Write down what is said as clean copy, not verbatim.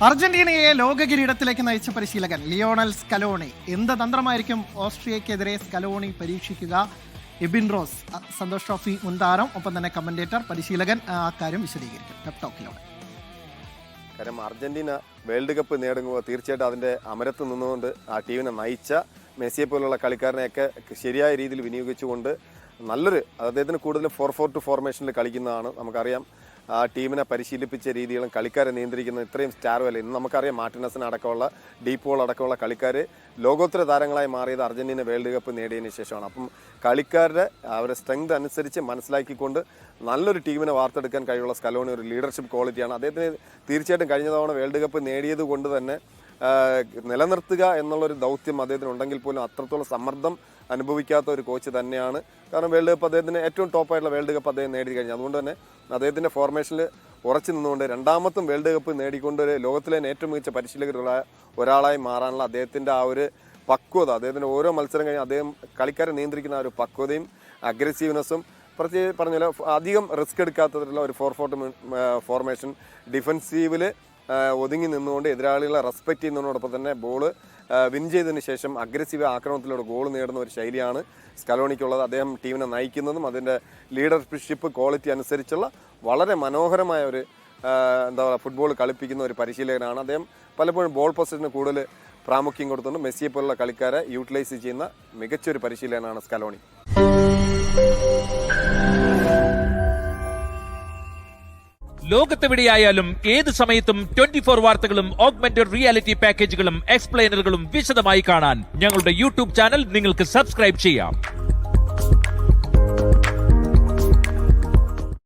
അർജന്റീനയെ ലോക കിരീടത്തിലേക്ക് നയിച്ച പരിശീലകൻ ലിയോണൽ സ്കലോണി. എന്ത് തന്ത്രമായിരിക്കും ഓസ്ട്രിയക്കെതിരെ സ്കലോണി പരീക്ഷിക്കുക? എബിൻ റോസ്, സന്തോഷ് ട്രോഫി മുൻ താരം, ഒപ്പം തന്നെ കമന്റേറ്റർ, പരിശീലകൻ അക്കാര്യം വിശദീകരിക്കും പെപ് ടോക്കിലൂടെ. കാരണം അർജന്റീന വേൾഡ് കപ്പ് നേടുമ്പോൾ തീർച്ചയായിട്ടും അതിൻ്റെ അമരത്ത് നിന്നുകൊണ്ട് ആ ടീമിനെ നയിച്ച മെസ്സിയെ പോലുള്ള കളിക്കാരനെയൊക്കെ ശരിയായ രീതിയിൽ വിനിയോഗിച്ചുകൊണ്ട് നല്ലൊരു അദ്ദേഹത്തിന് കൂടുതലും 4-4-2 ഫോർമേഷനിൽ കളിക്കുന്നതാണ്. നമുക്കറിയാം ആ ടീമിനെ പരിശീലിപ്പിച്ച രീതികളും കളിക്കാരെ നിയന്ത്രിക്കുന്ന ഇത്രയും സ്റ്റാർ വല്ല ഇന്ന് നമുക്കറിയാം മാർട്ടിനസിന് അടക്കമുള്ള ഡീപോൾ അടക്കമുള്ള കളിക്കാർ ലോകോത്തര താരങ്ങളായി മാറിയത് അർജന്റീന വേൾഡ് കപ്പ് നേടിയതിന് ശേഷമാണ്. അപ്പം കളിക്കാരുടെ അവരുടെ സ്ട്രെങ്ത് അനുസരിച്ച് മനസ്സിലാക്കിക്കൊണ്ട് നല്ലൊരു ടീമിനെ വാർത്തെടുക്കാൻ കഴിവുള്ള സ്കലോണി ഒരു ലീഡർഷിപ്പ് ക്വാളിറ്റിയാണ്. അദ്ദേഹത്തിന് തീർച്ചയായിട്ടും കഴിഞ്ഞ തവണ വേൾഡ് കപ്പ് നേടിയത് കൊണ്ട് തന്നെ നിലനിർത്തുക എന്നുള്ളൊരു ദൗത്യം അദ്ദേഹത്തിന് ഉണ്ടെങ്കിൽ പോലും അത്രത്തോളം സമ്മർദ്ദം അനുഭവിക്കാത്ത ഒരു കോച്ച് തന്നെയാണ്. കാരണം വേൾഡ് കപ്പ് അദ്ദേഹത്തിന് ഏറ്റവും ടോപ്പായിട്ടുള്ള വേൾഡ് കപ്പ് അദ്ദേഹം നേടി കഴിഞ്ഞു. അതുകൊണ്ട് തന്നെ അദ്ദേഹത്തിൻ്റെ ഫോർമേഷനിൽ ഉറച്ചു നിന്നുകൊണ്ട് രണ്ടാമത്തും വേൾഡ് കപ്പ് നേടിക്കൊണ്ട് ലോകത്തിലെ ഏറ്റവും മികച്ച പരിശീലകരുള്ള ഒരാളായി മാറാനുള്ള അദ്ദേഹത്തിൻ്റെ ആ ഒരു പക്വത, അദ്ദേഹത്തിൻ്റെ ഓരോ മത്സരം കഴിഞ്ഞ് അദ്ദേഹം കളിക്കാരെ നിയന്ത്രിക്കുന്ന ആ ഒരു പക്വതയും അഗ്രസീവ്നെസ്സും പ്രത്യേകിച്ച് പറഞ്ഞാൽ അധികം റിസ്ക് എടുക്കാത്തതിലുള്ള ഒരു 4-4-2 ഫോർമേഷൻ, ഡിഫൻസീവിൽ ഒതുങ്ങി നിന്നുകൊണ്ട് എതിരാളികളെ റെസ്പെക്റ്റ് ചെയ്യുന്നതിനോടൊപ്പം തന്നെ ബോൾ വിൻ ചെയ്തതിന് ശേഷം അഗ്രസീവ് ആക്രമണത്തിലൂടെ ഗോൾ നേടുന്ന ഒരു ശൈലിയാണ് സ്കലോണിക്കുള്ളത്. അദ്ദേഹം ടീമിനെ നയിക്കുന്നതും അതിൻ്റെ ലീഡർഷിപ്പ് ക്വാളിറ്റി അനുസരിച്ചുള്ള വളരെ മനോഹരമായ ഒരു എന്താ പറയുക ഫുട്ബോൾ കളിപ്പിക്കുന്ന ഒരു പരിശീലകനാണ്. അദ്ദേഹം പലപ്പോഴും ബോൾ പൊസിഷന് കൂടുതൽ പ്രാമുഖ്യം കൊടുത്തുകൊണ്ട് മെസ്സിയെ പോലുള്ള കളിക്കാരെ യൂട്ടിലൈസ് ചെയ്യുന്ന മികച്ചൊരു പരിശീലകനാണ് സ്കലോണി. ലോകത്തെവിടെയായാലും ഏത് സമയത്തും 24 വാർത്തകളും ഓഗ്മെന്റഡ് റിയാലിറ്റി പാക്കേജുകളും എക്സ്പ്ലെയിനറുകളും വിശദമായി കാണാൻ ഞങ്ങളുടെ യൂട്യൂബ് ചാനൽ നിങ്ങൾക്ക് സബ്സ്ക്രൈബ് ചെയ്യാം.